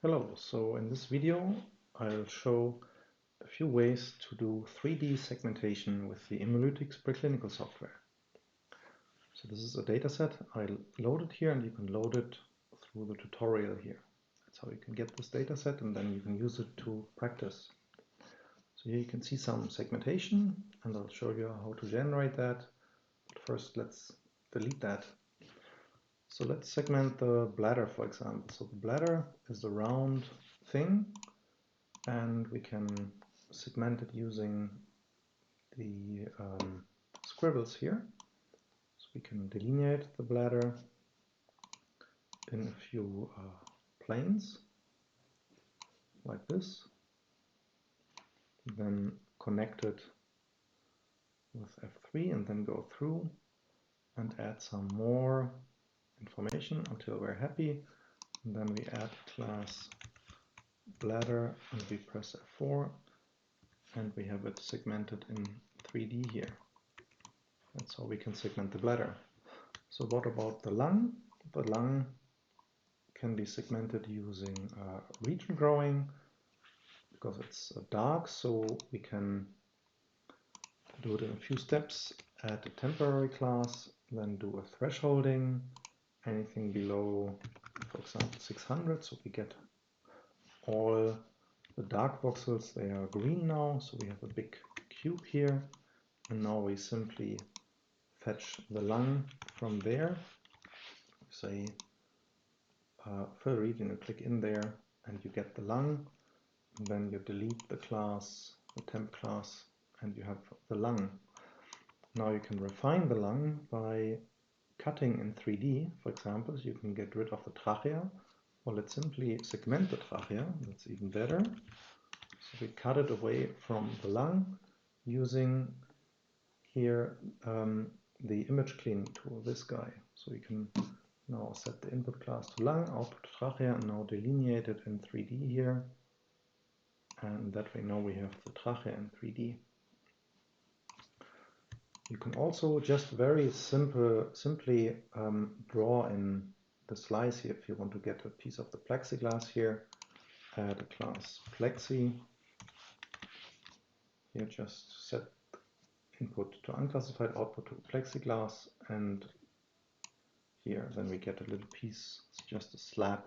Hello, so in this video I'll show a few ways to do 3D segmentation with the Imalytics Preclinical Software. So this is a dataset I'll load it here, and you can load it through the tutorial here. That's how you can get this dataset, and then you can use it to practice. So here you can see some segmentation, and I'll show you how to generate that. But first let's delete that. So let's segment the bladder, for example. So the bladder is a round thing, and we can segment it using the scribbles here. So we can delineate the bladder in a few planes, like this. Then connect it with F3 and then go through and add some more information until we're happy. And then we add class bladder and we press F4 and we have it segmented in 3D here. That's how we can segment the bladder. So what about the lung? The lung can be segmented using region growing because it's dark, so we can do it in a few steps. Add a temporary class, then do a thresholding, anything below, for example, 600, so we get all the dark voxels. They are green now, so we have a big cube here, and now we simply fetch the lung from there. Say fill region, you click in there and you get the lung, and then you delete the class, the temp class, and you have the lung. Now you can refine the lung by cutting in 3D, for example. So you can get rid of the trachea, or let's simply segment the trachea. That's even better. So we cut it away from the lung using here the image cleaning tool, this guy. So we can now set the input class to lung, output trachea, and now delineate it in 3D here. And that way now we have the trachea in 3D. You can also just very simply draw in the slice here. If you want to get a piece of the plexiglass here, add a class plexi. Here just set input to unclassified, output to plexiglass, and here then we get a little piece. It's just a slab,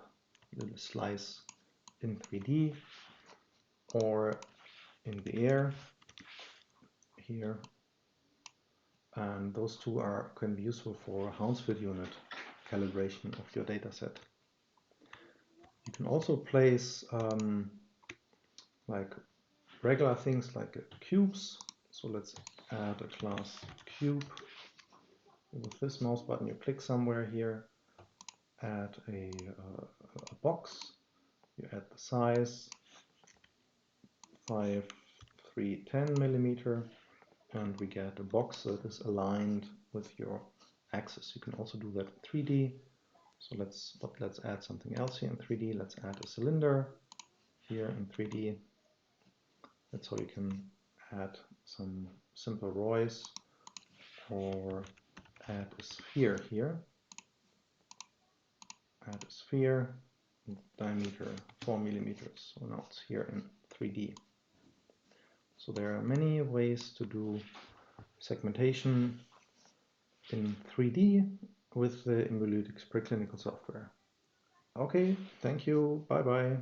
a little slice in 3D or in the air here. And those two can be useful for Hounsfield unit calibration of your dataset. You can also place like regular things like cubes. So let's add a class cube. With this mouse button you click somewhere here, add a box, you add the size 5, 3, 10 millimeter, and we get a box that is aligned with your axis. You can also do that in 3D. So let's add something else here in 3D. Let's add a cylinder here in 3D. That's how you can add some simple ROIs, or add a sphere here. Add a sphere, diameter 4 millimeters. So now it's here in 3D. So there are many ways to do segmentation in 3D with the Imalytics Preclinical Software. Okay, thank you, bye bye.